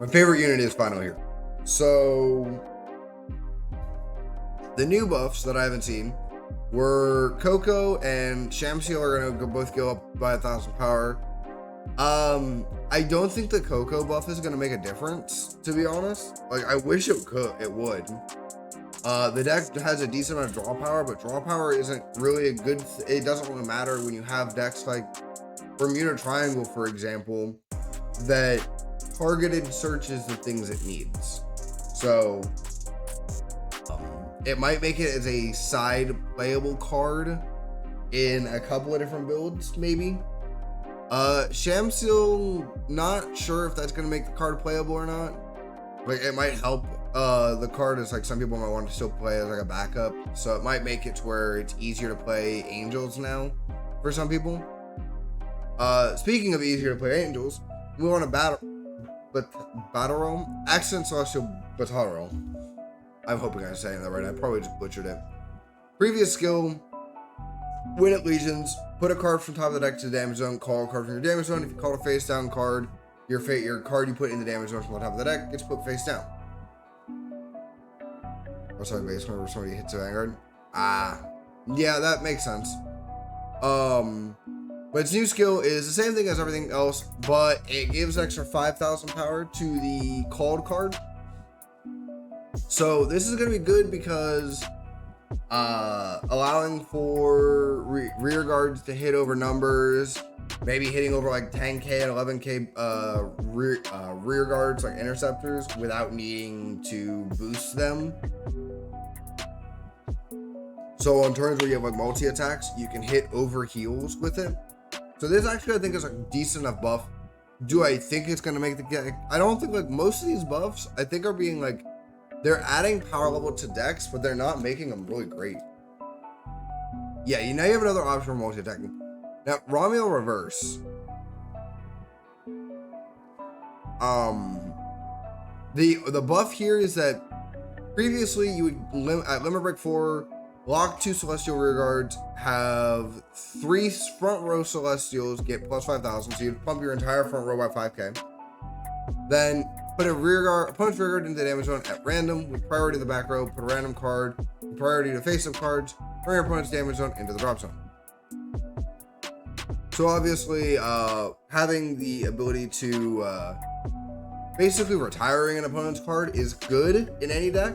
My favorite unit is final here. So the new buffs that I haven't seen were Coco and Shamsiel are gonna both go up by 1,000 power. I don't think the Coco buff is gonna make a difference, to be honest. Like, I wish it could, it would. The deck has a decent amount of draw power, but draw power isn't really a good. It doesn't really matter when you have decks like Bermuda Triangle, for example, that targeted searches the things it needs. So it might make it as a side playable card in a couple of different builds, maybe. Shamsiel, not sure if that's gonna make the card playable or not. Like, it might help. The card is like, some people might want to still play as like a backup, so it might make it to where it's easier to play Angels now for some people. Speaking of easier to play Angels, we want to Batara, Accent Celestial Batara. I'm hoping I'm saying that right. I probably just butchered it. Previous skill: win at Legions. Put a card from top of the deck to the damage zone. Call a card from your damage zone. If you call a face down card, your card you put in the damage zone from the top of the deck gets put face down. Or sorry, base whenever somebody hits a Vanguard. Yeah, that makes sense. But its new skill is the same thing as everything else, but it gives extra 5,000 power to the called card. So this is going to be good because allowing for rear guards to hit over numbers, maybe hitting over like 10k and 11k rear guards like interceptors without needing to boost them. So on turns where you have like multi attacks, you can hit over heals with it. So this actually I think is a decent enough buff. Do I think it's gonna make the I don't think, like, most of these buffs I think are being like, they're adding power level to decks, but they're not making them really great. Yeah, you have another option for multi attacking. Now Romulo Reverse. The buff here is that previously you would at Limit Break 4 lock 2 Celestial Rear Guards, have 3 front row Celestials get plus 5,000, so you'd pump your entire front row by 5k. Then put a opponent's rear guard into the damage zone at random with priority to the back row. Put a random card with priority to face-up cards. Bring your opponent's damage zone into the drop zone. So obviously, having the ability to basically retiring an opponent's card is good in any deck.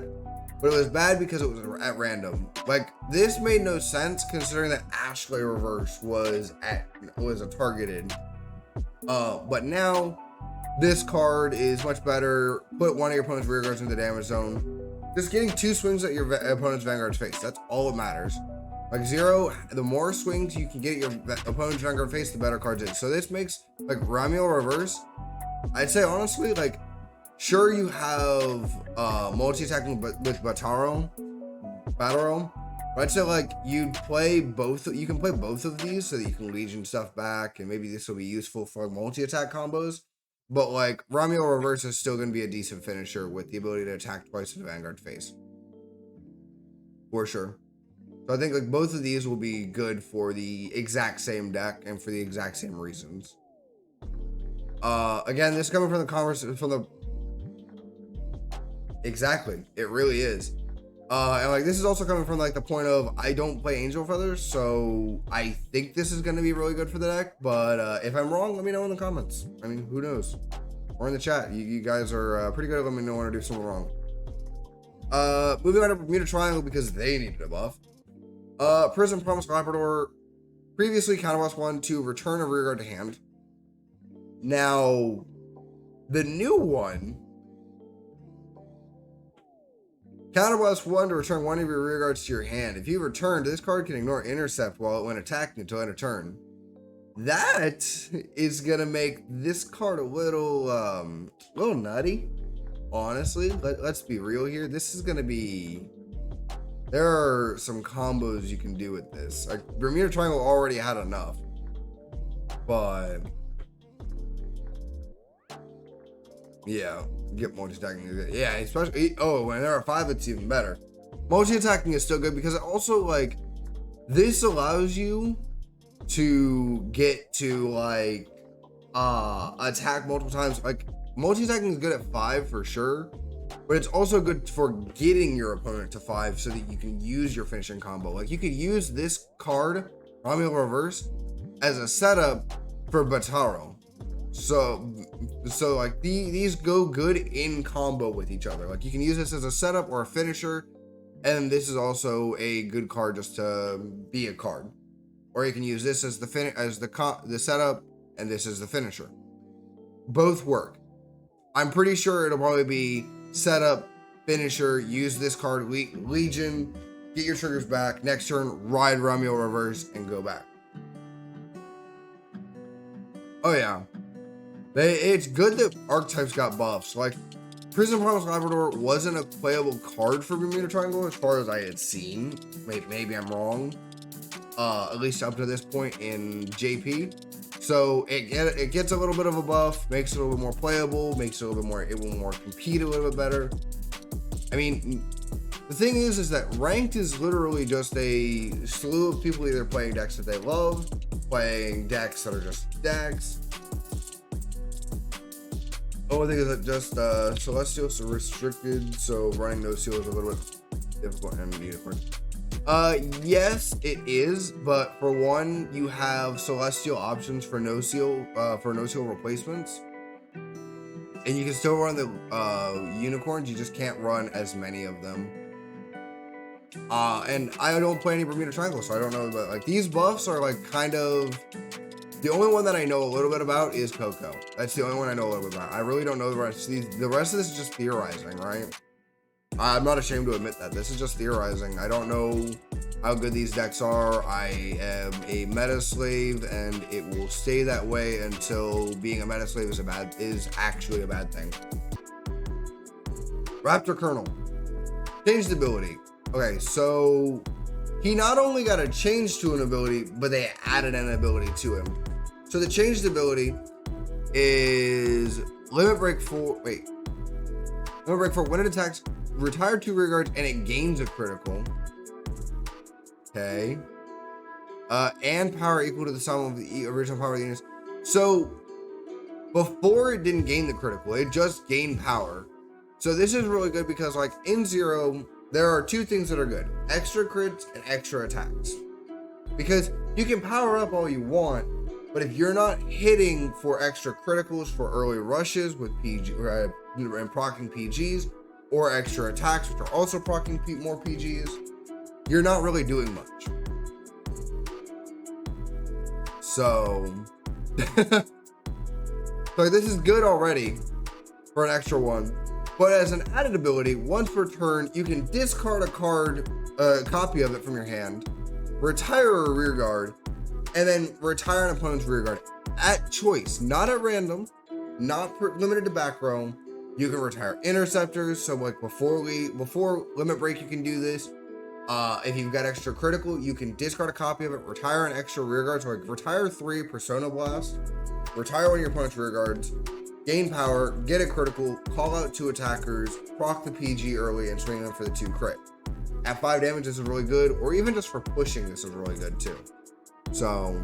But it was bad because it was at random. Like, this made no sense considering that Ashley Reverse was a targeted. But now this card is much better. Put one of your opponent's rear guards into the damage zone. Just getting 2 swings at your opponent's Vanguard's face. That's all that matters. Like 0, the more swings you can get your opponent's Vanguard face, the better cards is. So this makes like Romulo Reverse. I'd say honestly, like, sure, you have multi-attacking with Batara, but I'd say like you can play both of these so that you can Legion stuff back, and maybe this will be useful for multi-attack combos. But like Romulo Reverse is still going to be a decent finisher with the ability to attack twice to the Vanguard face, for sure. So I think like both of these will be good for the exact same deck and for the exact same reasons. Again, this is coming from the conversation from the. Exactly, it really is. And like this is also coming from like the point of, I don't play Angel Feathers, so I think this is going to be really good for the deck. But if I'm wrong, let me know in the comments. I mean, who knows? Or in the chat. You guys are pretty good at letting me know when I do something wrong. Moving on to Bermuda Triangle because they needed a buff. Prison Promise Labrador. Previously counterblast 1 to return a rearguard to hand. Now, the new one. Counterblast 1 to return 1 of your rear guards to your hand. If you returned, this card can ignore intercept while it went attacking until end of turn. That is gonna make this card a little nutty. Honestly, let's be real here. This is gonna be. There are some combos you can do with this. Like Bermuda Triangle already had enough, but yeah. Get multi-attacking. Yeah, especially when there are 5, it's even better. Multi-attacking is still good because it also, like, this allows you to get to like attack multiple times. Like multi-attacking is good at 5 for sure, but it's also good for getting your opponent to 5 so that you can use your finishing combo. Like you could use this card, Romeo Reverse, as a setup for Batara. So like these go good in combo with each other. Like you can use this as a setup or a finisher, and this is also a good card just to be a card. Or you can use this as the setup, and this is the finisher. Both work. I'm pretty sure it'll probably be setup, finisher, use this card, Legion, get your triggers back, next turn, ride Romeo Reverse, and go back. Oh yeah. It's good that archetypes got buffs. Like, Prison Promise Labrador wasn't a playable card for Bermuda Triangle as far as I had seen. Maybe I'm wrong. At least up to this point in JP. So it gets a little bit of a buff, makes it a little bit more playable, makes it a little bit more, it will more compete a little bit better. I mean, the thing is that ranked is literally just a slew of people either playing decks that they love, playing decks that are just decks. The only thing is that just Celestials are restricted, so running no seal is a little bit difficult and unicorn. Yes, it is, but for one, you have Celestial options for no seal replacements, and you can still run the unicorns. You just can't run as many of them. And I don't play any Bermuda Triangle, so I don't know, but like these buffs are like kind of. The only one that I know a little bit about is Coco. That's the only one I know a little bit about. I really don't know the rest. The rest of this is just theorizing, right? I'm not ashamed to admit that. This is just theorizing. I don't know how good these decks are. I am a meta slave, and it will stay that way until being a meta slave is actually a bad thing. Raptor Colonel. Changed ability. Okay, so he not only got a change to an ability, but they added an ability to him. So the changed ability is limit break for when it attacks, retire 2 rearguards and it gains a critical. Okay. And power equal to the sum of the original power of the units. So before it didn't gain the critical, it just gained power. So this is really good because like in Zero, there are 2 things that are good: extra crits and extra attacks. Because you can power up all you want, but if you're not hitting for extra criticals for early rushes with PG and proccing PGs, or extra attacks which are also proccing more PGs, you're not really doing much. So, so this is good already for an extra one. But as an added ability, once per turn, you can discard a copy of it from your hand, retire a rearguard, and then retire an opponent's rearguard at choice, not at random, not limited to back row. You can retire interceptors. So like before limit break, you can do this. If you've got extra critical, you can discard a copy of it, retire an extra rearguard. So like retire 3 Persona Blast, retire one of your opponent's rearguards, gain power, get a critical, call out 2 attackers, proc the PG early, and swing them for the 2 crit. At 5 damage, this is really good, or even just for pushing, this is really good too. So,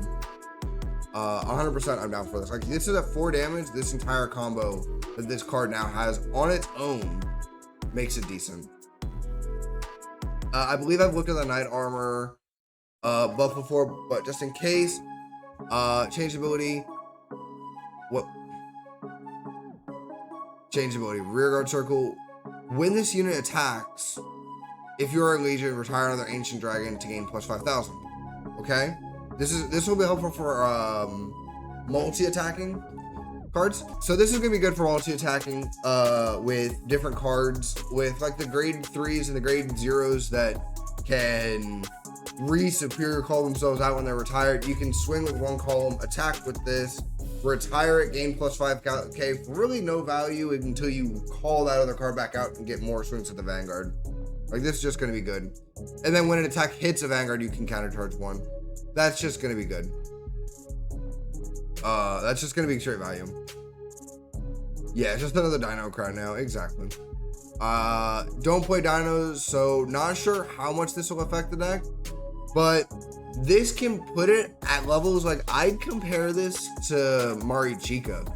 100% I'm down for this. Like, this is at 4 damage. This entire combo that this card now has on its own makes it decent. I believe I've looked at the Knight Armor buff before, but just in case, change ability. What? Change ability. Rearguard Circle. When this unit attacks, if you're a Legion, retire another Ancient Dragon to gain plus 5,000. Okay? This will be helpful for multi-attacking cards. So this is gonna be good for multi-attacking with different cards, with like the grade 3s and the grade 0s that can superior call themselves out when they're retired. You can swing with 1 column, attack with this, retire it, gain plus 5k for really no value until you call that other card back out and get more swings with the Vanguard. Like, this is just going to be good. And then when an attack hits a Vanguard, you can countercharge 1. That's just going to be good. That's just going to be straight value. Yeah, it's just another Dino Crown now. Exactly. Don't play Dinos, so not sure how much this will affect the deck. But this can put it at levels like, I'd compare this to Marichica.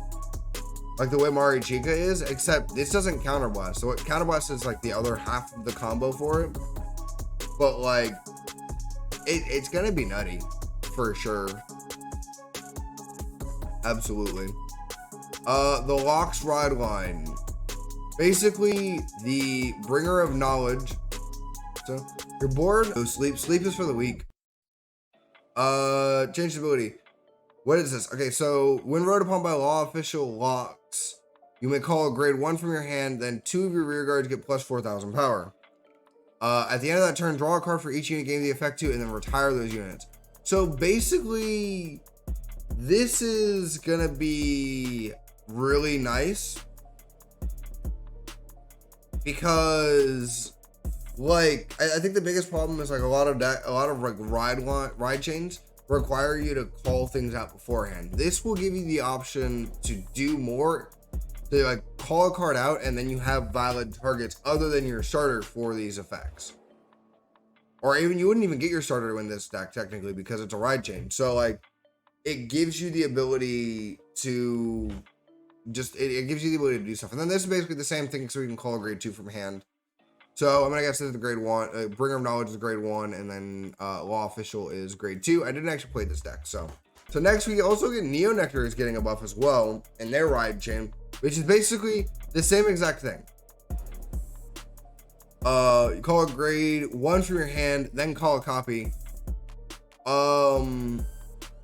like the way Marichika is, except this doesn't counterblast. So what counterblast is like the other half of the combo for it. But like, it's gonna be nutty for sure. Absolutely. The Locks Ride line. Basically, the bringer of knowledge. So you're bored? Go sleep. Sleep is for the weak. Change ability. What is this? Okay, so when rode upon by law official locks, you may call a grade 1 from your hand, then 2 of your rear guards get plus 4,000 power. At the end of that turn, draw a card for each unit gave the effect to, and then retire those units. So basically, this is gonna be really nice because, like, I think the biggest problem is like a lot of like ride chains require you to call things out beforehand. This will give you the option to do more, to like call a card out, and then you have valid targets other than your starter for these effects. Or even you wouldn't even get your starter to win this deck technically because it's a ride chain. So like, it gives you the ability to just it gives you the ability to do stuff. And then this is basically the same thing, so we can call a grade 2 from hand. So I'm gonna guess this is the grade 1. Bringer of Knowledge is grade 1, and then Law Official is grade 2. I didn't actually play this deck, so next we also get Neo Nectar is getting a buff as well, and their ride chain, which is basically the same exact thing. You call a grade 1 from your hand, then call a copy.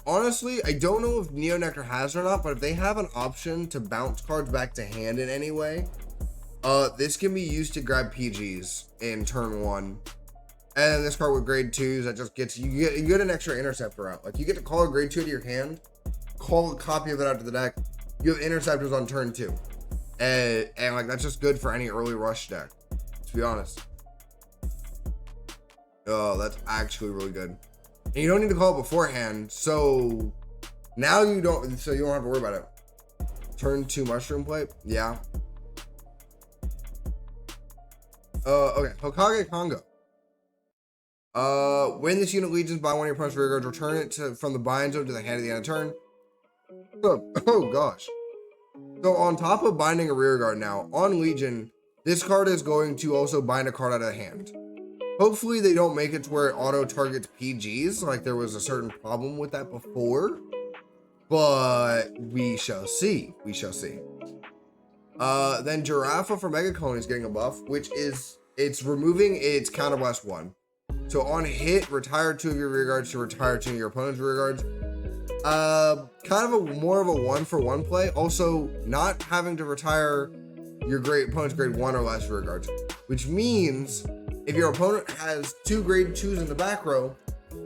Honestly, I don't know if Neo Nectar has it or not, but if they have an option to bounce cards back to hand in any way, this can be used to grab PGs in turn 1. And then this card with grade 2s, that just gets, you get an extra interceptor out. Like, you get to call a grade 2 to your hand, call a copy of it out to the deck, you have interceptors on turn 2. And like, that's just good for any early rush deck, to be honest. Oh, that's actually really good. And you don't need to call it beforehand, so now you don't have to worry about it. Turn 2 mushroom plate, yeah. Okay, Hokage Congo. When this unit legions by one of your opponent's rear guards, return it from the bind zone to the hand at the end of turn. Oh gosh. So on top of binding a rear guard now, on Legion, this card is going to also bind a card out of the hand. Hopefully they don't make it to where it auto targets PGs, like there was a certain problem with that before. But we shall see. We shall see. Then Giraffe for Mega Colony is getting a buff, which is, it's removing its counterblast 1. So on hit, retire 2 of your rear guards to retire 2 of your opponent's rear guards. Kind of more of a 1-for-1 play. Also, not having to retire your opponent's grade 1 or less rear guards, which means if your opponent has 2 grade 2s in the back row,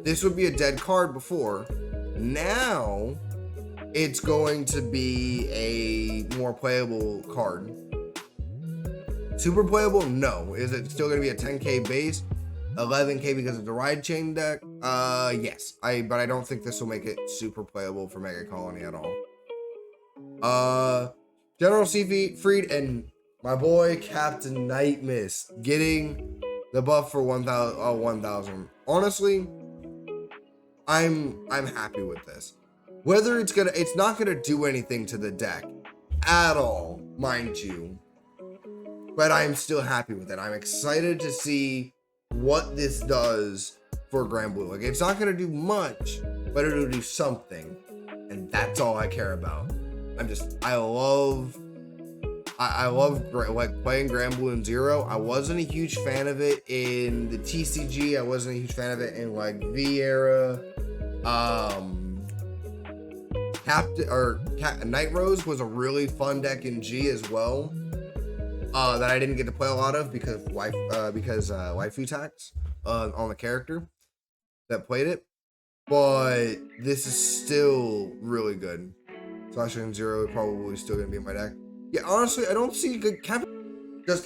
this would be a dead card before. Now it's going to be a more playable card. Super playable? No. Is it still going to be a 10k base? 11k because it's a ride chain deck? Yes. But I don't think this will make it super playable for Mega Colony at all. General Siegfried and my boy Captain Nightmist getting the buff for 1,000. Honestly, I'm happy with this. Whether it's not gonna do anything to the deck at all, mind you, but I'm still happy with it. I'm excited to see what this does for Grand Blue. Like, it's not gonna do much, but it'll do something, and that's all I care about. I love like playing Grand Blue and Zero. I wasn't a huge fan of it in the TCG. I wasn't a huge fan of it in like V era. Night Rose was a really fun deck in G as well. That I didn't get to play a lot of because waifu tax on the character that played it. But this is still really good. Slash and Zero probably still gonna be in my deck. Yeah, honestly, I don't see good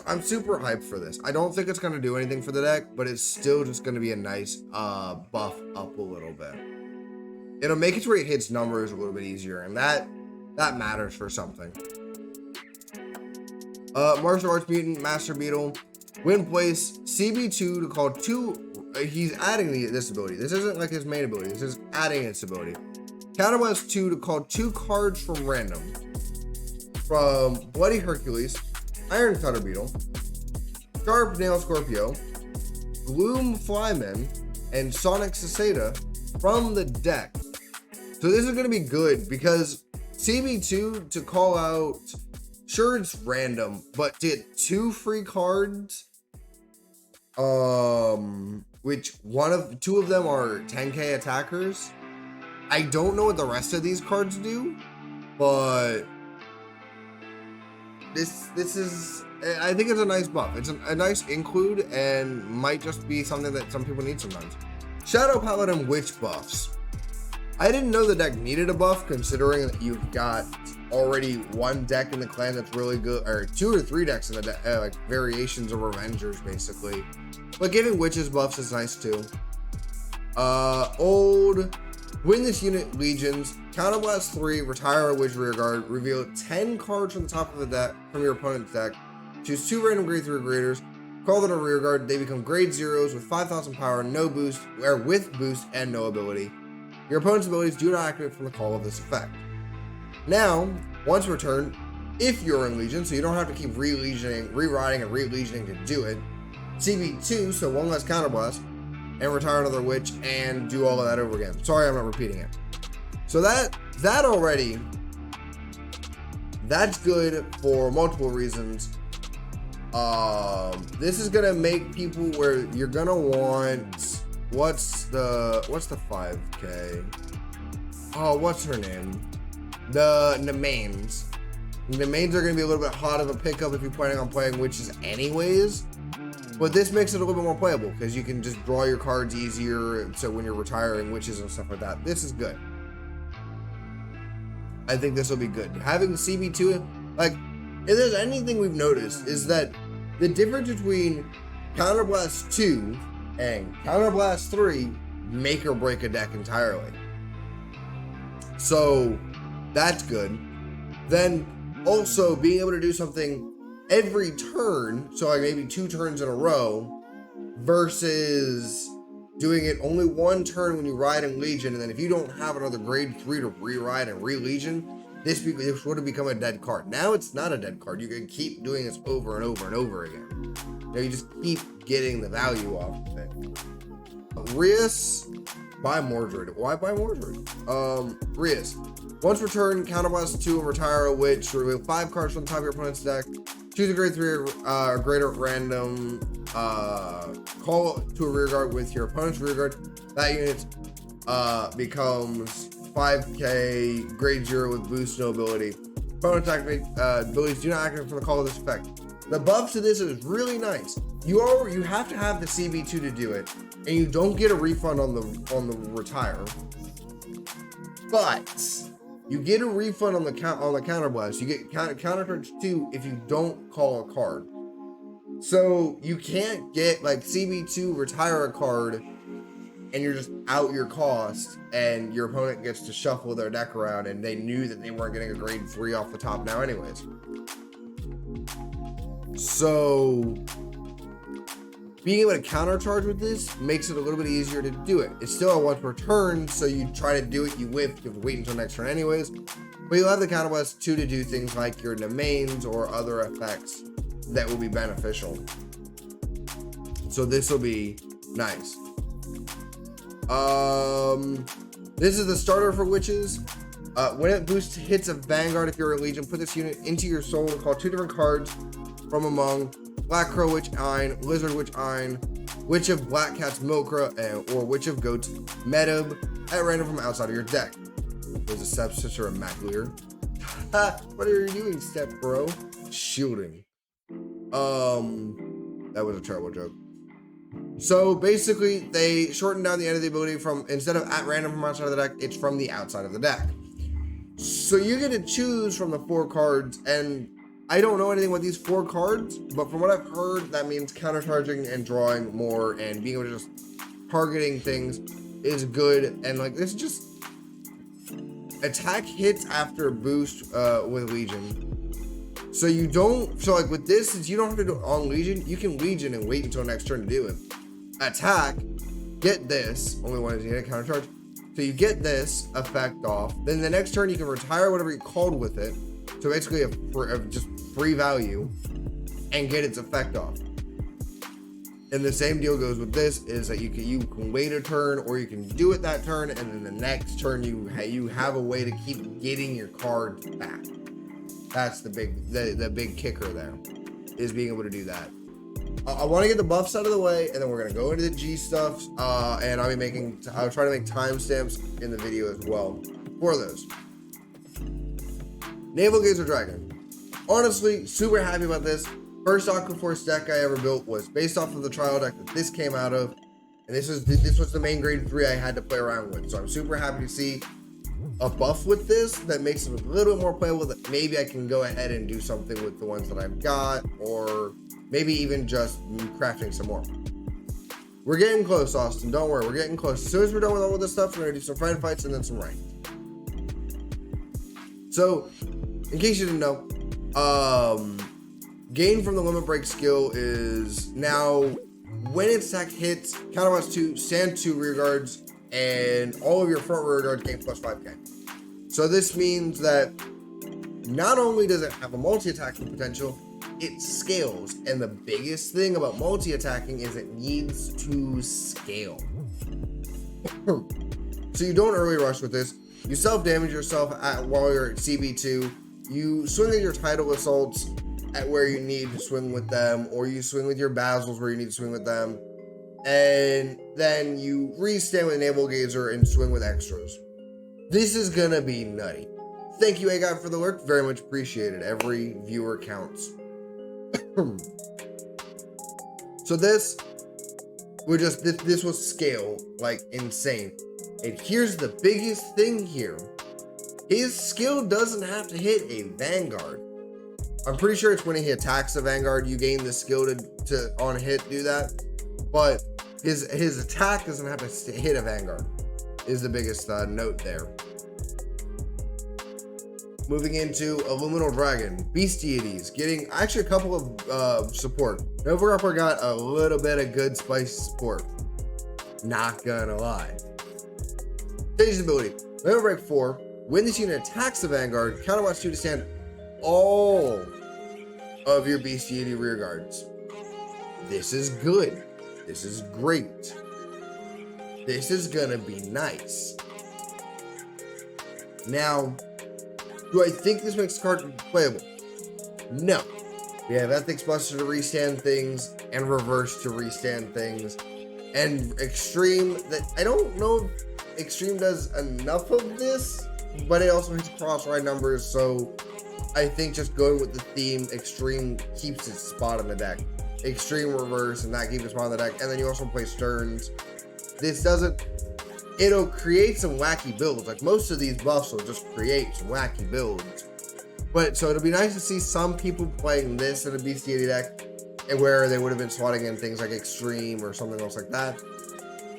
I'm super hyped for this. I don't think it's gonna do anything for the deck, but it's still just gonna be a nice buff up a little bit. It'll make it to where it hits numbers a little bit easier, and that matters for something. Martial Arts Mutant, Master Beetle, win place, CB2 to call 2, he's adding this ability. This isn't like his main ability, this is adding its ability. Counterblast 2 to call 2 cards from random. from Bloody Hercules, Iron Cutter Beetle, Sharp Nail Scorpio, Gloom Flyman, and Sonic Cicada from the deck. So this is going to be good because CB2 to call out, sure it's random, but to get 2 free cards, which two of them are 10k attackers. I don't know what the rest of these cards do, but this is, I think it's a nice buff. It's a nice include and might just be something that some people need sometimes. Shadow Paladin Witch buffs. I didn't know the deck needed a buff considering that you've got already one deck in the clan that's really good, or 2 or 3 decks in the deck, like variations of Revengers basically. But giving witches buffs is nice too. Win this unit Legions, Counterblast 3, retire a Witch Rearguard, reveal 10 cards from the top of the deck from your opponent's deck, choose 2 random grade 3 graders, call them a Rearguard, they become grade 0s with 5,000 power, no boost, or with boost and no ability. Your opponent's abilities do not activate from the call of this effect. Now, once returned, if you're in Legion, so you don't have to keep rewriting and re-legioning to do it, CB2, so 1 less Counterblast, and retire another Witch and do all of that over again. Sorry, I'm not repeating it. So that already, that's good for multiple reasons. This is gonna make people where you're gonna want, what's the 5k? Oh, what's her name? The Nemains. Nemains are gonna be a little bit hot of a pickup if you're planning on playing Witches anyways. But this makes it a little bit more playable because you can just draw your cards easier. So when you're retiring Witches and stuff like that, this is good. I think this will be good. Having CB2, like, if there's anything we've noticed is that the difference between Counterblast 2 and Counterblast 3 make or break a deck entirely. So that's good. Then also being able to do something every turn, so like maybe 2 turns in a row, versus doing it only 1 turn when you ride in Legion, and then if you don't have another grade 3 to re-ride and re-Legion, this would have become a dead card. Now it's not a dead card. You can keep doing this over and over and over again. Now you just keep getting the value off of it. Rius, buy Mordred. Why buy Mordred? Rius. Once returned, Counterblast 2 and retire a Witch. Reveal 5 cards from the top of your opponent's deck. Choose a grade 3 or greater at random. Call to a Rearguard with your opponent's Rearguard. That unit becomes 5k, grade 0 with boost, no ability. Opponent's abilities do not activate from the call of this effect. The buff to this is really nice. You have to have the CB2 to do it, and you don't get a refund on the retire. But you get a refund on the counterblast. You get countercharge 2 if you don't call a card. So you can't get like CB2 retire a card and you're just out your cost, and your opponent gets to shuffle their deck around, and they knew that they weren't getting a grade 3 off the top now anyways. So being able to countercharge with this makes it a little bit easier to do it. It's still a once per turn, so you try to do it, you whiff, you have to wait until next turn anyways. But you'll have the counterblast 2 to do things like your domains or other effects that will be beneficial. So this will be nice. This is the starter for Witches. When it boosts hits a Vanguard, if you're a Legion, put this unit into your soul and call 2 different cards from among Black Crow Witch Ein, Lizard Witch Ein, Witch of Black Cat's Milkra, or Witch of Goats Medib at random from outside of your deck. There's a Step Sister and Maclear. What are you doing, Step Bro? Shielding. That was a terrible joke. So basically, they shortened down the end of the ability from, instead of at random from outside of the deck, it's from the outside of the deck. So you get to choose from the 4 cards, and I don't know anything about these 4 cards, but from what I've heard, that means countercharging and drawing more and being able to just targeting things is good. And like, this just attack hits after boost with Legion. So you don't, so like with this, since you don't have to do it on Legion, you can Legion and wait until next turn to do it. Attack, get this, only one is needed, countercharge. So you get this effect off, then the next turn you can retire whatever you called with it, So basically just free value and get its effect off. And the same deal goes with this, is that you can wait a turn, or you can do it that turn, and then the next turn you have a way to keep getting your cards back. That's the big kicker there, is being able to do that. I want to get the buffs out of the way, and then we're gonna go into the G stuff, and I'll try to make timestamps in the video as well for those. Naval Gazer Dragon. Honestly, super happy about this. First aquaforce deck I ever built was based off of the trial deck that this came out of, and this was the main grade 3 I had to play around with. So I'm super happy to see a buff with this that makes it a little bit more playable, that maybe I can go ahead and do something with the ones that I've got, or maybe even just crafting some more. We're getting close, Austin. Don't worry, we're getting close. As soon as we're done with all of this stuff, we're gonna do some friend fights and then some ranked. So, in case you didn't know, gain from the limit break skill is now when its attack hits, counterbalance 2, stand 2 rear guards, and all of your front rear guards gain plus 5k. So this means that not only does it have a multi-attacking potential, it scales. And the biggest thing about multi-attacking is it needs to scale. So you don't early rush with this. You self-damage yourself while you're at CB2. You swing at your tidal assaults at where you need to swing with them, or you swing with your basils where you need to swing with them, and then you restand with Naval Gazer and swing with extras. This is gonna be nutty. Thank you, AGOT, for the lurk. Very much appreciated. Every viewer counts. So this will scale like insane. And here's the biggest thing here. His skill doesn't have to hit a Vanguard. I'm pretty sure it's when he attacks the Vanguard, you gain the skill to on hit do that. But his attack doesn't have to hit a Vanguard, is the biggest note there. Moving into Illuminal Dragon, Beast Deities, getting actually a couple of support. Novarupper got a little bit of good spicy support. Not gonna lie. Change ability. Limit Break 4. When this unit attacks the Vanguard, counterwatch 2 to stand all of your Beast Deity rear guards. This is good. This is great. This is gonna be nice. Now, do I think this makes the card playable? No. We have Ethics Buster to restand things, and Reverse to restand things, and Extreme that I don't know if Extreme does enough of this, but it also hits cross ride numbers, so I think just going with the theme, Extreme keeps its spot on the deck. Extreme Reverse, and that keeps its spot on the deck, and then you also play Stearns. This doesn't, it'll create some wacky builds. Like most of these buffs will just create some wacky builds. But so it'll be nice to see some people playing this in a Beast Deity deck, and where they would have been slotting in things like Extreme or something else like that.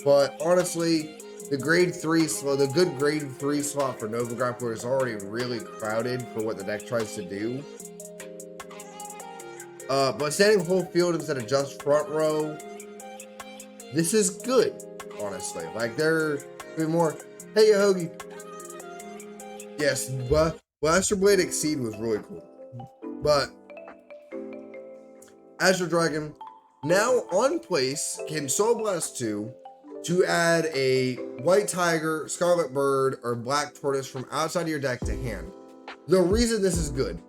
But honestly, the good grade 3 slot for Nova Grappler is already really crowded for what the deck tries to do. But standing whole field instead of just front row, this is good, honestly. Like, there be more, hey, Hoagie. Yes, Blaster Blade Exceed was really cool. But Azure Dragon, now on place, can Soul Blast 2 to add a White Tiger, Scarlet Bird, or Black Tortoise from outside of your deck to hand. The reason this is good,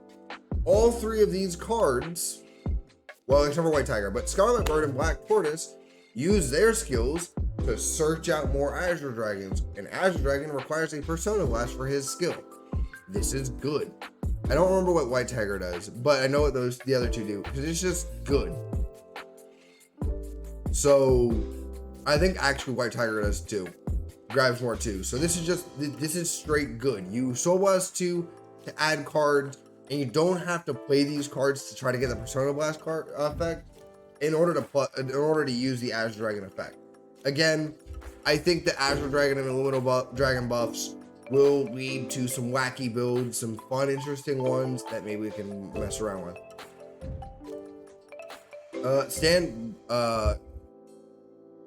all 3 of these cards, well, except for White Tiger, but Scarlet Bird and Black Tortoise use their skills to search out more Azure Dragons, and Azure Dragon requires a Persona Blast for his skill. This is good. I don't remember what White Tiger does, but I know what the other 2 do, because it's just good. So I think actually White Tiger does too. Grabs more too. So this is straight good. You Soul Blast 2 to add cards, and you don't have to play these cards to try to get the Persona Blast card effect in order to use the Azure Dragon effect. Again, I think the Azure Dragon and Illuminal Dragon buffs will lead to some wacky builds, some fun, interesting ones that maybe we can mess around with.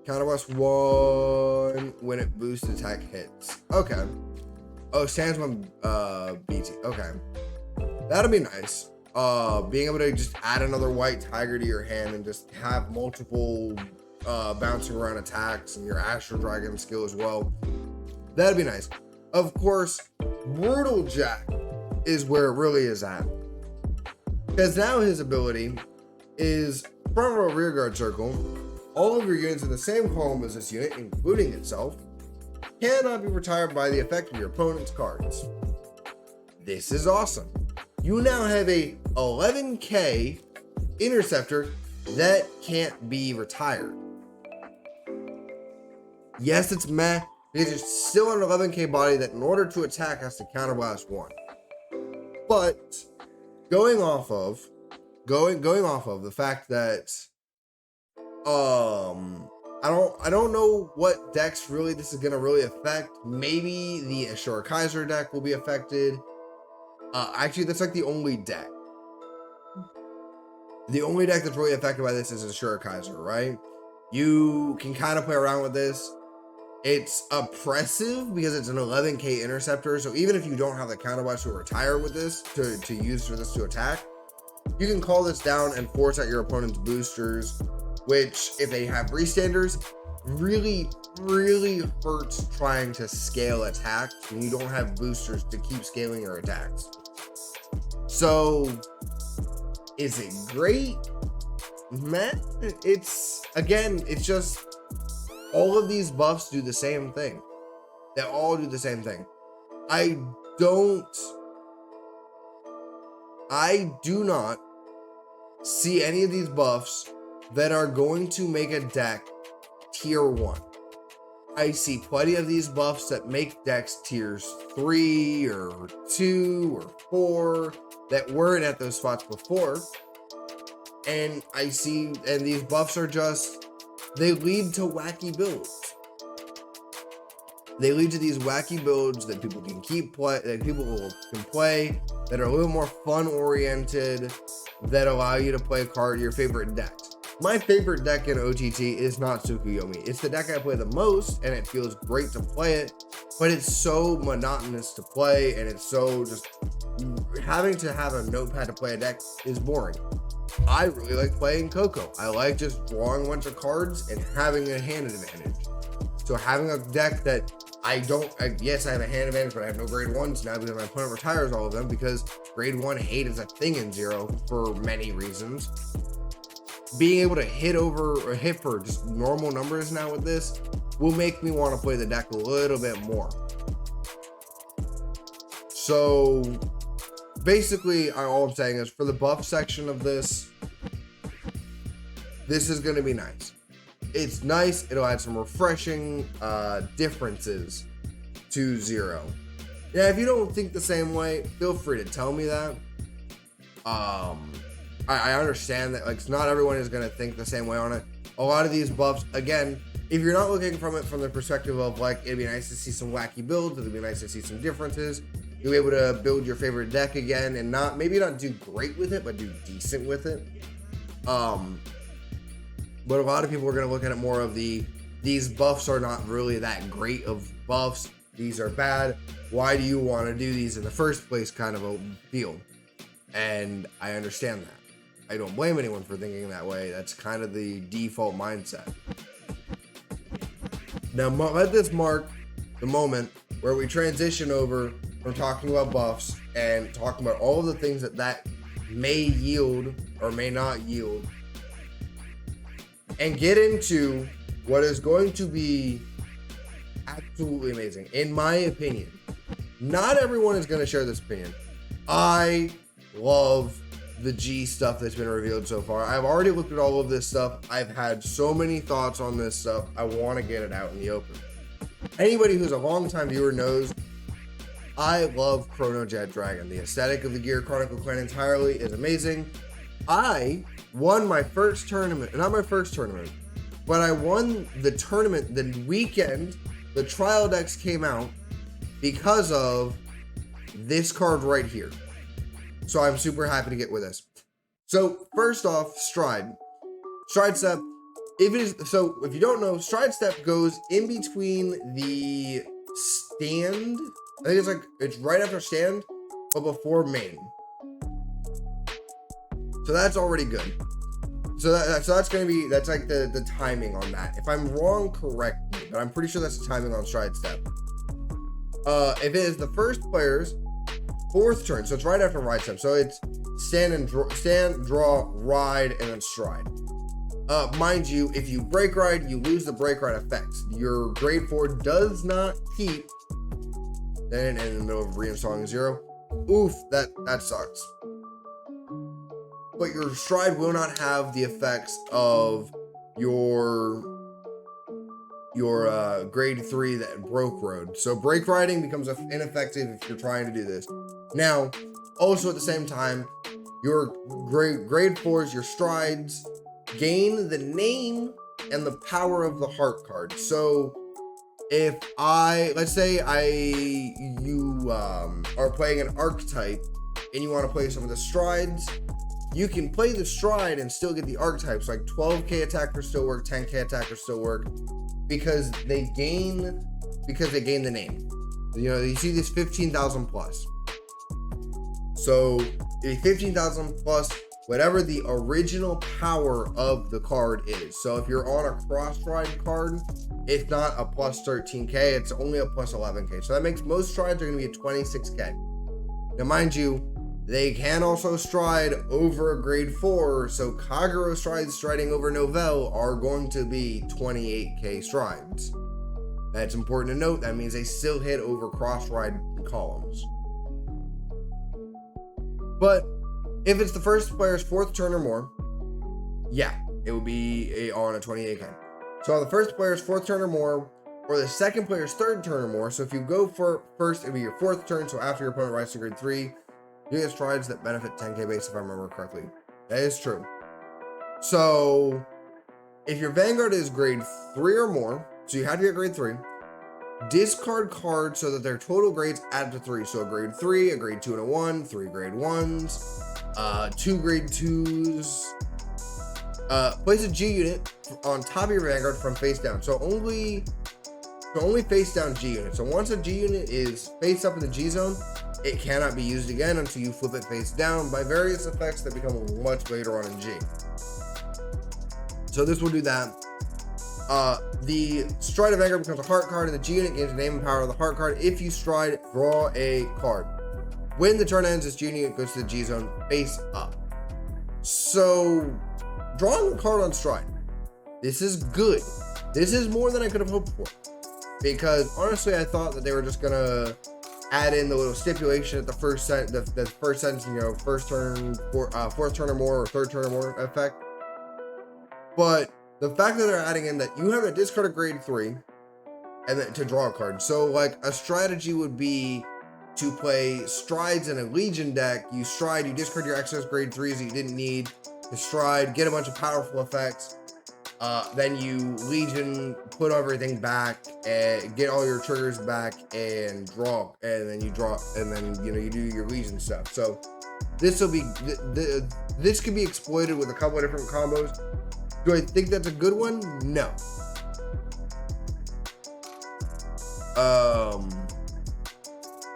Counterblast 1 when it boosts attack hits. Okay. Oh, stands when BT. Okay. That'd be nice. Being able to just add another white tiger to your hand and just have multiple bouncing around attacks and your Astro Dragon skill as well. That'd be nice. Of course, Brutal Jack is where it really is at. Because now his ability is front row Rearguard Circle. All of your units in the same column as this unit, including itself, cannot be retired by the effect of your opponent's cards. This is awesome. You now have a 11k interceptor that can't be retired. Yes, it's meh, because it's still an 11k body that in order to attack has to counterblast 1. But going off of the fact that I don't know what decks really this is gonna really affect. Maybe the Azure Kaiser deck will be affected. Actually, that's like the only deck. The only deck that's really affected by this is Azure Kaiser, right? You can kind of play around with this. It's oppressive because it's an 11k interceptor. So even if you don't have the counterblast to retire with this, to use for this to attack, you can call this down and force out your opponent's boosters, which if they have restanders, really hurts trying to scale attacks when you don't have boosters to keep scaling your attacks. So is it great? Man, it's just all of these buffs do the same thing. They all do the same thing. I do not see any of these buffs that are going to make a deck tier 1. I see plenty of these buffs that make decks tiers 3 or 2 or 4 that weren't at those spots before. And these buffs are just, they lead to wacky builds. They lead to these wacky builds that people can play, that are a little more fun oriented, that allow you to play your favorite decks. My favorite deck in OTT is not Tsukuyomi. It's the deck I play the most, and it feels great to play it, but it's so monotonous to play, and it's so just having to have a notepad to play a deck is boring. I really like playing Coco. I like just drawing a bunch of cards and having a hand advantage. So having a deck that yes, I have a hand advantage, but I have no grade 1s now because my opponent retires all of them because grade 1 hate is a thing in Zero for many reasons. Being able to hit for just normal numbers now with this will make me want to play the deck a little bit more. So basically, all I'm saying is for the buff section of this is going to be nice. It's nice. It'll add some refreshing differences to Zero. Yeah, if you don't think the same way, feel free to tell me that. I understand that not everyone is going to think the same way on it. A lot of these buffs, again, if you're not looking from it from the perspective of it'd be nice to see some wacky builds, it'd be nice to see some differences, you'll be able to build your favorite deck again and maybe not do great with it, but do decent with it. But a lot of people are going to look at it more of these buffs are not really that great of buffs. These are bad. Why do you want to do these in the first place kind of a feel? And I understand that. I don't blame anyone for thinking that way. That's kind of the default mindset. Now, let this mark the moment where we transition over from talking about buffs and talking about all of the things that may yield or may not yield, and get into what is going to be absolutely amazing, in my opinion. Not everyone is going to share this opinion. I love the G stuff that's been revealed so far. I've already looked at all of this stuff. I've had so many thoughts on this stuff. I want to get it out in the open. Anybody who's a longtime viewer knows I love Chrono Jet Dragon. The aesthetic of the gear Chronicle Clan entirely is amazing. I won my first tournament, not my first tournament, but I won the tournament the weekend the trial decks came out because of this card right here. So I'm super happy to get with this. So first off, Stride Step. If you don't know, Stride Step goes in between the stand. I think it's right after stand, but before main. So that's already good. So that's gonna be, that's like the timing on that. If I'm wrong, correct me, but I'm pretty sure that's the timing on stride step. If it is the first player's 4th turn, so it's right after ride step. So it's stand, draw, ride, and then stride. Mind you, if you break ride, you lose the break ride effects. Your grade 4 does not keep. Then in the middle of reinstalling 0. Oof, that sucks. But your stride will not have the effects of your grade 3 that broke road. So break riding becomes ineffective if you're trying to do this. Now, also at the same time, your grade 4s, your strides, gain the name and the power of the heart card. So if let's say you are playing an archetype and you want to play some of the strides, you can play the stride and still get the archetypes. Like 12k attackers still work, 10k attackers still work, because they gain the name. You know, you see this 15,000 plus. So 15,000 plus whatever the original power of the card is. So if you're on a cross stride card, it's not a plus 13k, it's only a plus 11k. So that makes most strides are going to be a 26k. Now mind you, they can also stride over a grade 4, so Kagero strides striding over Novell are going to be 28k strides. That's important to note. That means they still hit over cross ride columns. But if it's the first player's 4th turn or more, yeah, it would be on a 28k. So on the first player's 4th turn or more, or the second player's 3rd turn or more, so if you go for first, it'd be your 4th turn, so after your opponent rises to grade 3, you get strides that benefit 10k base, if I remember correctly. That is true. So if your Vanguard is grade 3 or more, so you have to get grade 3, discard cards so that their total grades add to 3. So a grade 3, a grade 2 and a 1, 3 grade 1s, 2 grade 2s. Place a G unit on top of your Vanguard from face down. So only face down G unit. So once a G unit is face up in the G zone, it cannot be used again until you flip it face down by various effects that become much later on in G. So this will do that. The stride of Vanguard becomes a heart card, and the G unit gains the name and power of the heart card. If you stride, draw a card. When the turn ends, this G unit goes to the G zone face up. So drawing a card on stride, this is good. This is more than I could have hoped for, because honestly I thought that they were just gonna add in the little stipulation at the first the first sentence, you know, first turn, 4th turn or more, or 3rd turn or more effect. But the fact that they're adding in that you have to discard a grade 3 and then to draw a card. So like a strategy would be to play strides in a Legion deck. You stride, you discard your excess grade 3s that you didn't need to stride, get a bunch of powerful effects. Then you Legion, put everything back and get all your triggers back and draw, and then you draw, and then you know you do your Legion stuff. So this will be this can be exploited with a couple of different combos. Do I think that's a good one? No.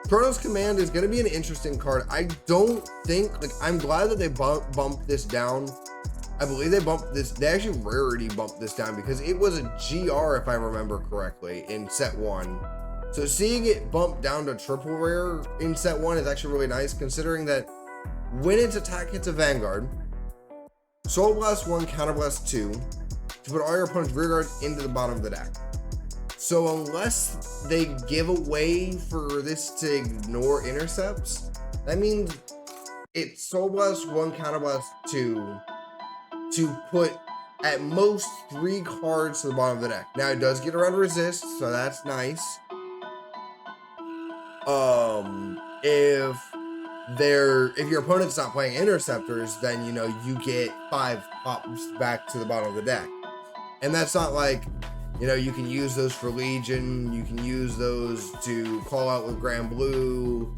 Chrono's Command is going to be an interesting card. I don't think, like, I'm glad that they bumped this down. I believe they bumped this, they actually rarity bumped this down because it was a GR, if I remember correctly, in set 1. So seeing it bumped down to triple rare in set 1 is actually really nice, considering that when its attack hits a Vanguard, Soul Blast 1, Counter Blast 2, to put all your opponent's rear guards into the bottom of the deck. So unless they give a way for this to ignore intercepts, that means it's Soul Blast 1, Counter Blast 2, to put at most 3 cards to the bottom of the deck. Now it does get around resist, so that's nice. If your opponent's not playing interceptors, then you know you get 5 pops back to the bottom of the deck. And that's not like, you know, you can use those for Legion, you can use those to call out with Grand Blue.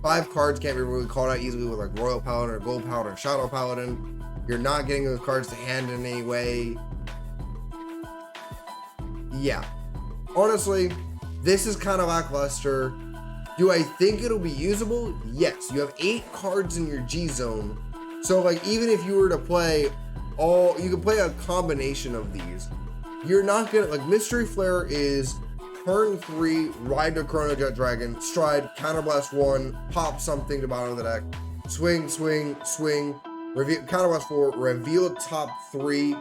5 cards can't be really called out easily with like Royal Paladin or Gold Paladin or Shadow Paladin. You're not getting those cards to hand in any way. Yeah. Honestly, this is kind of lackluster. Do I think it'll be usable? Yes. You have 8 cards in your G zone. So like even if you were to play you can play a combination of these. You're not gonna, like, Mystery Flare is turn 3, ride the Chrono Jet Dragon, stride, counterblast 1, pop something to bottom of the deck, swing, swing, swing, reveal, counterblast 4, reveal top 3,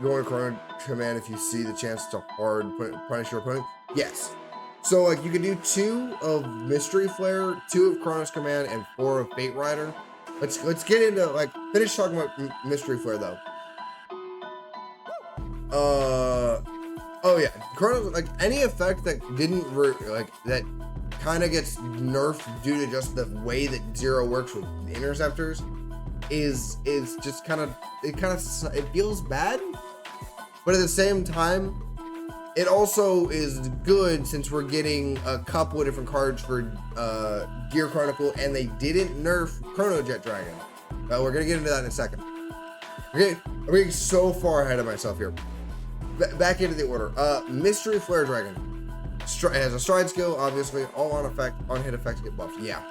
go into Chrono Command if you see the chance to hard punish your opponent. Yes. So like you could do 2 of Mystery Flare, 2 of Chronos Command, and 4 of Fate Rider. Let's get into, like, finish talking about Mystery Flare though. Oh yeah, Chronos, like any effect that didn't that kind of gets nerfed due to just the way that Zero works with interceptors is just it feels bad, but at the same time it also is good since we're getting a couple of different cards for Gear Chronicle, and they didn't nerf Chrono Jet Dragon. We're gonna get into that in a second. Okay, I'm getting so far ahead of myself here. Back into the order. Mystery Flare Dragon. It has a stride skill, obviously. All on hit effects get buffed. Yeah.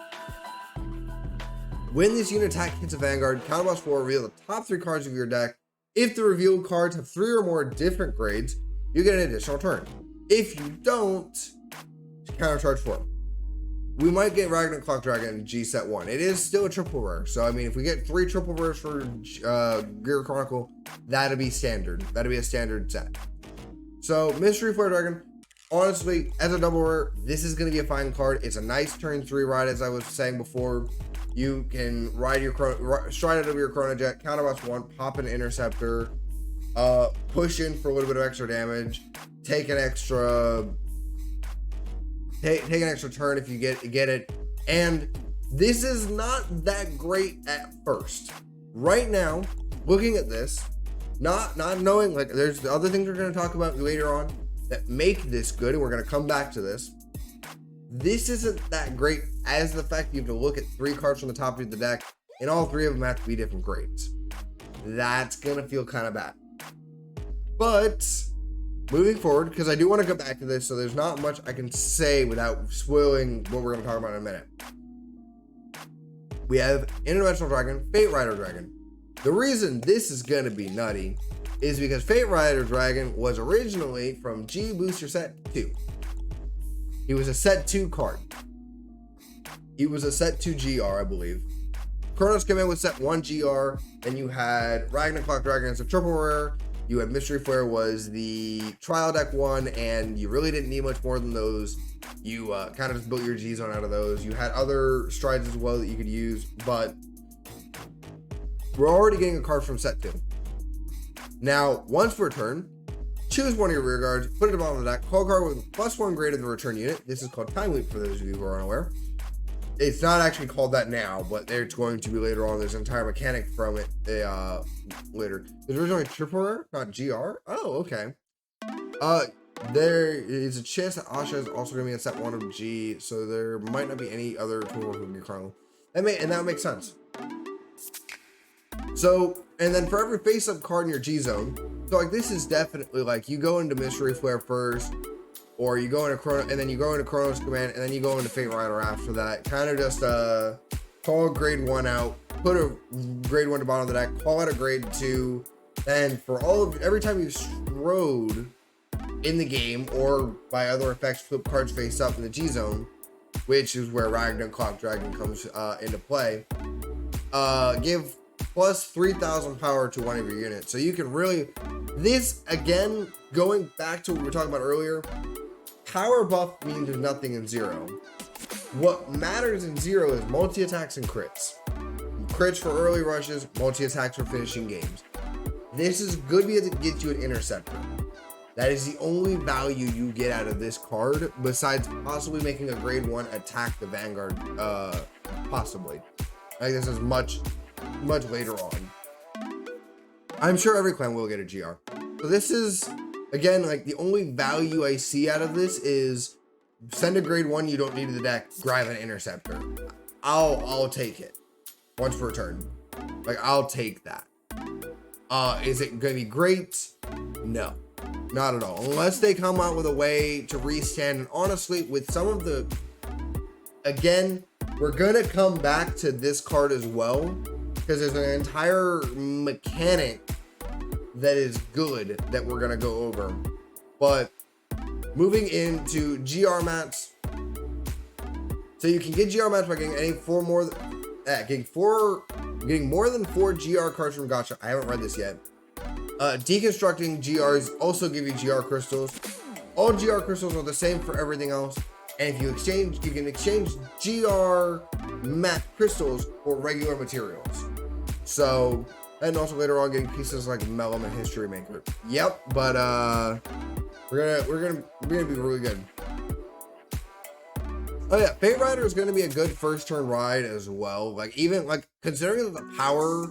When this unit attack hits a Vanguard, counterblast 4, reveal the top 3 cards of your deck. If the revealed cards have 3 or more different grades, you get an additional turn. If you don't, countercharge 4. We might get Ragnar Clock Dragon G set 1. It is still a triple rare. So, I mean, if we get 3 triple rares for Gear Chronicle, that'll be standard. That'll be a standard set. So, Mystery Flare Dragon, honestly, as a double rare, this is going to be a fine card. It's a nice turn 3 ride, as I was saying before. You can ride your stride out of your Chrono Jet, counterblast 1, pop an Interceptor, push in for a little bit of extra damage, take an extra turn if you get it. And this is not that great at first. Right now, looking at this, not knowing, like, there's the other things we're going to talk about later on that make this good, and we're going to come back to this. This isn't that great as the fact you have to look at 3 cards from the top of the deck, and all 3 of them have to be different grades. That's going to feel kind of bad. But moving forward, because I do want to go back to this, so there's not much I can say without spoiling what we're going to talk about in a minute. We have Interdimensional Dragon, Fate Rider Dragon. The reason this is going to be nutty is because Fate Rider Dragon was originally from G Booster Set 2. He was a Set 2 card. He was a Set 2 GR, I believe. Chronos Command was Set 1 GR, then you had Ragnar Clock Dragon as a triple rare. You had Mystery Flare was the trial deck one, and you really didn't need much more than those. You kind of just built your G zone out of those. You had other strides as well that you could use, but we're already getting a card from Set 2. Now, once per turn, choose one of your rear guards, put it at the bottom of the deck, call a card with +1 greater than the return unit. This is called Time Loop for those of you who are unaware. It's not actually called that now, but it's going to be later on. There's an entire mechanic from it later. There's originally triple rare, not GR. Oh, okay. There is a chance that Asha is also going to be in Set 1 of G, so there might not be any other tool from your Chrono. And that makes sense. So, and then for every face-up card in your G zone, so like this is definitely like you go into Mystery Flare first, or you go into Chrono, and then you go into Chronos Command, and then you go into Fate Rider after that. Kind of just call grade 1 out, put a grade 1 to bottom of the deck, call out a grade 2, and for every time you strode in the game or by other effects, flip cards face up in the G zone, which is where Ragnar Clock Dragon comes into play. Give plus 3,000 power to one of your units. So you can really, this again, going back to what we were talking about earlier, power buff means nothing in Zero. What matters in Zero is multi-attacks and crits. Crits for early rushes, multi-attacks for finishing games. This is good because it gets you an interceptor. That is the only value you get out of this card, besides possibly making a grade 1 attack the Vanguard, possibly. I think this is much later on. I'm sure every clan will get a GR. So this is, again, like the only value I see out of this is send a grade 1 you don't need in the deck, grab an interceptor. I'll take it once per turn. Like, I'll take that. Is it gonna be great? No, not at all. Unless they come out with a way to restand. And honestly, with some of the Again, we're gonna come back to this card as well, because there's an entire mechanic that is good that we're gonna go over. But moving into GR mats, so you can get GR mats by getting getting more than 4 GR cards from Gacha. I haven't read this yet. Deconstructing GRs also give you GR crystals. All GR crystals are the same for everything else. And if you exchange, you can exchange GR mat crystals for regular materials. So, and also later on getting pieces like Mellum and History Maker. Yep, but we're gonna be really good. Oh yeah, Fate Rider is gonna be a good first turn ride as well. Like, even like considering that the power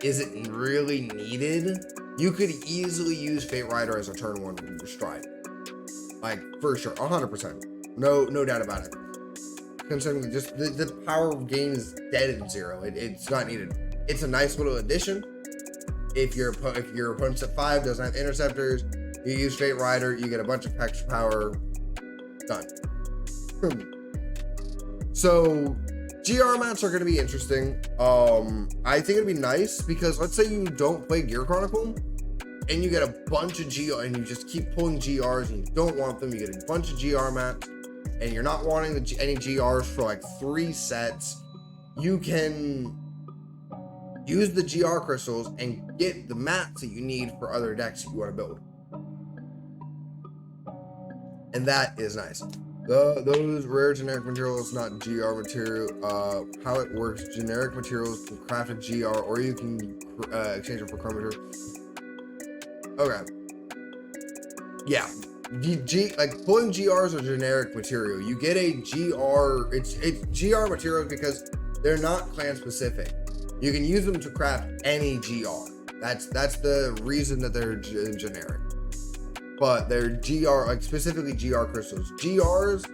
isn't really needed, you could easily use Fate Rider as a turn 1 stride. Like, for sure, 100%. No doubt about it. Considering just the power gain is dead in 0. It's not needed. It's a nice little addition. If your opponent's at 5, doesn't have interceptors, you use Fate Rider, you get a bunch of extra power. Done. So GR mats are going to be interesting. I think it'd be nice because let's say you don't play Gear Chronicle and you get a bunch of GR and you just keep pulling GRs and you don't want them. You get a bunch of GR mats and you're not wanting any GRs for like 3 sets. You can use the GR crystals and get the mats that you need for other decks that you want to build. And that is nice. Those rare generic materials, not GR material. How it works: generic materials can craft a GR, or you can exchange it for chrono materials. Okay. Yeah. Like pulling GRs are generic material. You get a GR. It's GR materials because they're not clan specific. You can use them to craft any GR. That's the reason that they're generic. But they're GR, like specifically GR crystals. GRs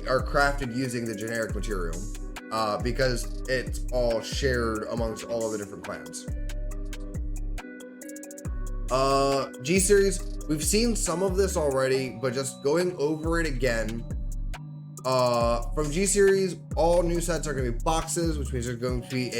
are crafted using the generic material because it's all shared amongst all of the different clans. G series, we've seen some of this already, but just going over it again. From G series, all new sets are going to be boxes, which means there's going to be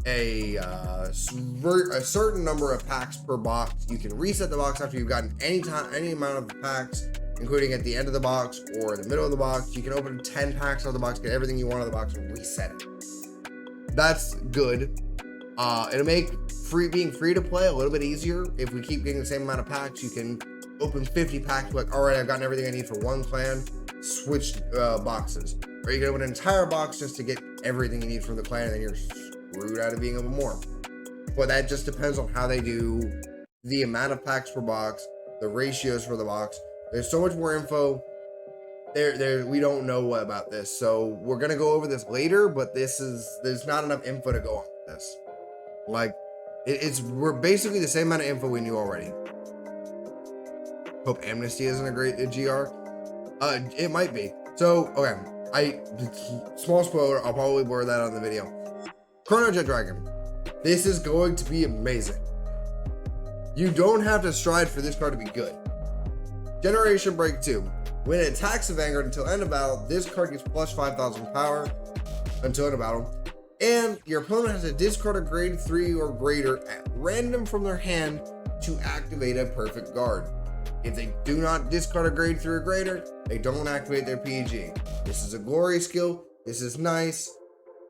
a certain number of packs per box. You can reset the box after you've gotten any amount of packs, including at the end of the box or in the middle of the box. You can open 10 packs out of the box, get everything you want out of the box, and reset it. That's good. It'll make being free to play a little bit easier. If we keep getting the same amount of packs, you can open 50 packs, like, all right, I've gotten everything I need for one clan, switch boxes. Or you can open an entire box just to get everything you need from the clan, and then you're screwed out of being able more. But that just depends on how they do the amount of packs per box, the ratios for the box. There's so much more info. We don't know about this, so we're gonna go over this later. But there's not enough info to go on with this. Like, we're basically the same amount of info we knew already. Hope Amnesty isn't a great GR. It might be. So okay, small spoiler. I'll probably blur that on the video. Chrono Jet Dragon. This is going to be amazing. You don't have to stride for this card to be good. Generation Break 2. When it attacks the Vanguard until end of battle, this card gets plus 5,000 power until end of battle. And your opponent has to discard a grade 3 or greater at random from their hand to activate a perfect guard. If they do not discard a grade 3 or greater, they don't activate their PG. This is a glory skill. This is nice.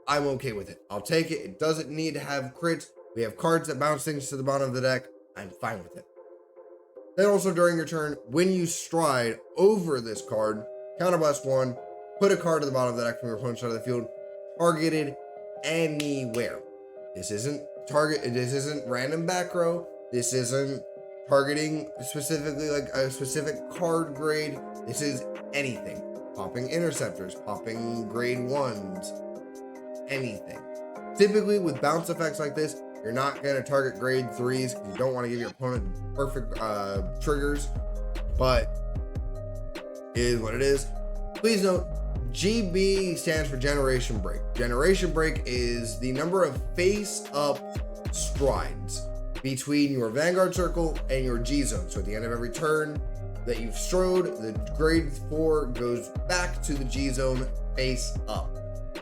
I'm okay with it. I'll take it. It doesn't need to have crits. We have cards that bounce things to the bottom of the deck. I'm fine with it. Then also during your turn, when you stride over this card, counterblast 1, put a card to the bottom of the deck from your opponent's side of the field, targeted anywhere. This isn't random back row. This isn't targeting specifically like a specific card grade. This is anything. Popping interceptors, popping grade 1s, anything. Typically with bounce effects like this, you're not going to target grade 3s because you don't want to give your opponent perfect triggers, but it is what it is. Please note, GB stands for Generation Break. Generation Break is the number of face-up strides between your Vanguard Circle and your G zone. So at the end of every turn, that you've strode, the grade 4 goes back to the G zone face up.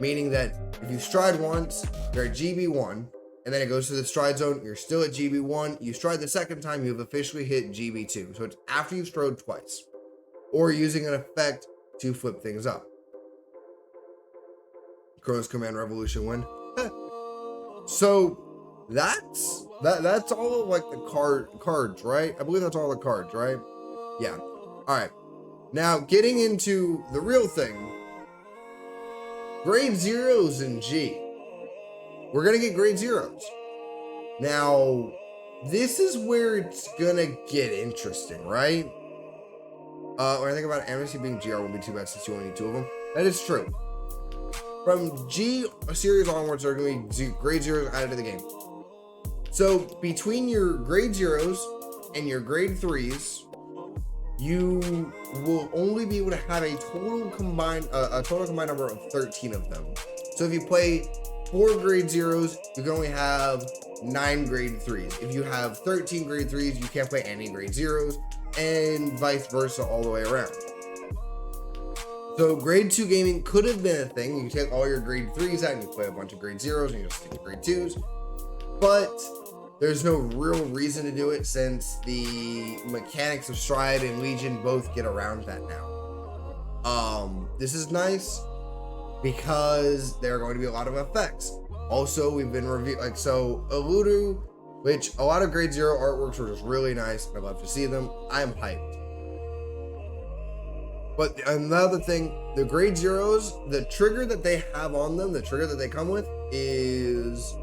Meaning that if you stride once, you're at GB1, and then it goes to the stride zone, you're still at GB1. You stride the second time, you've officially hit GB2. So it's after you've strode twice, or using an effect to flip things up. Chrono's Command Revolution win. So that's all of like the cards, right? I believe that's all the cards, right? Yeah. All right. Now getting into the real thing. Grade 0s in G. We're gonna get grade 0s. Now, this is where it's gonna get interesting, right? When I think about amnesty being GR won't be too bad since you only need 2 of them. That is true. From G series onwards, there are gonna be grade 0s added to the game. So between your grade 0s and your grade 3s, you will only be able to have a total combined number of 13 of them. So if you play 4 grade 0s, you can only have 9 grade 3s. If you have 13 grade 3s, you can't play any grade 0s, and vice versa all the way around. So grade 2 gaming could have been a thing. You can take all your grade 3s out and you play a bunch of grade 0s and you just stick to grade 2s. But there's no real reason to do it since the mechanics of Stride and Legion both get around that now. This is nice because there are going to be a lot of effects. Also, we've been reviewing, so Eludu, which a lot of grade 0 artworks are just really nice. I'd love to see them. I'm hyped. But another thing, the grade 0s, the trigger that they have on them, the trigger that they come with is,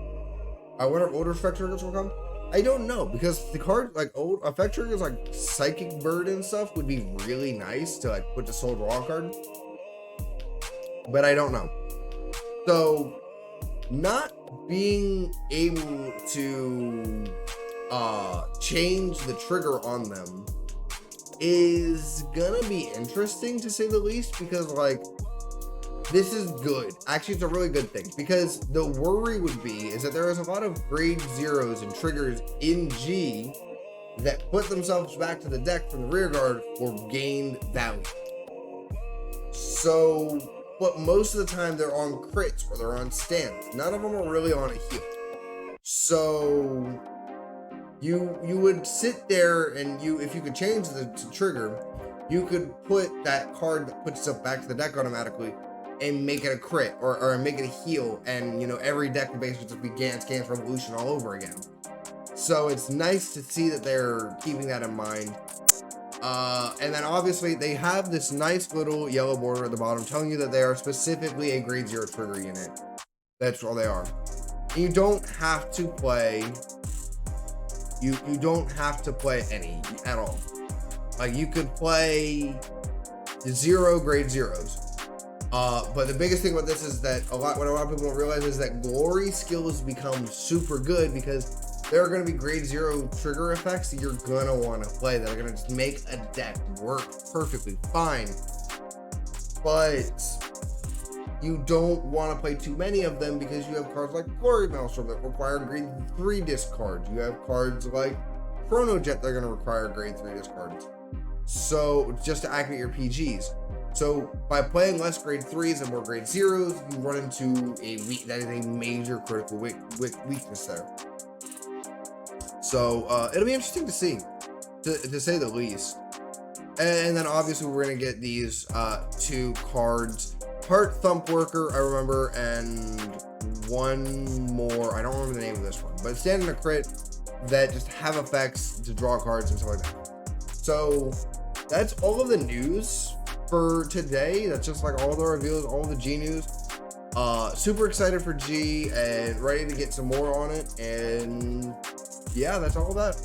I wonder if older effect triggers will come. I don't know, because the card, like old effect triggers like Psychic Bird and stuff would be really nice to like put the Soul Draw card. But I don't know. So not being able to change the trigger on them is gonna be interesting to say the least, because like this is good. Actually, it's a really good thing, because the worry would be is that there is a lot of grade 0s and triggers in G that put themselves back to the deck from the rear guard for gained value. So, but most of the time they're on crits or they're on stands. None of them are really on a heal. So you would sit there and if you could change the trigger, you could put that card that puts itself back to the deck automatically and make it a crit or make it a heal, and you know every deck would basically just be Gans Revolution all over again. So it's nice to see that they're keeping that in mind. And then obviously they have this nice little yellow border at the bottom telling you that they are specifically a grade 0 trigger unit. That's all they are. And you don't have to play you don't have to play any at all. Like you could play 0 grade 0s. But the biggest thing about this is that what a lot of people don't realize is that glory skills become super good, because there are going to be grade 0 trigger effects that you're going to want to play that are going to just make a deck work perfectly fine. But you don't want to play too many of them, because you have cards like Glory Maelstrom that require grade 3 discards. You have cards like Chrono Jet that are going to require grade 3 discards. So just to activate your PGs. So by playing less grade 3s and more grade 0s, you run into that is a major critical weakness there. So it'll be interesting to see, to say the least. And then obviously we're gonna get these 2 cards, Heart Thump Worker, I remember, and one more, I don't remember the name of this one, but stand in a crit that just have effects to draw cards and stuff like that. So that's all of the news for today. That's just like all the reveals, all the G news. Super excited for G and ready to get some more on it. And yeah, that's all of that.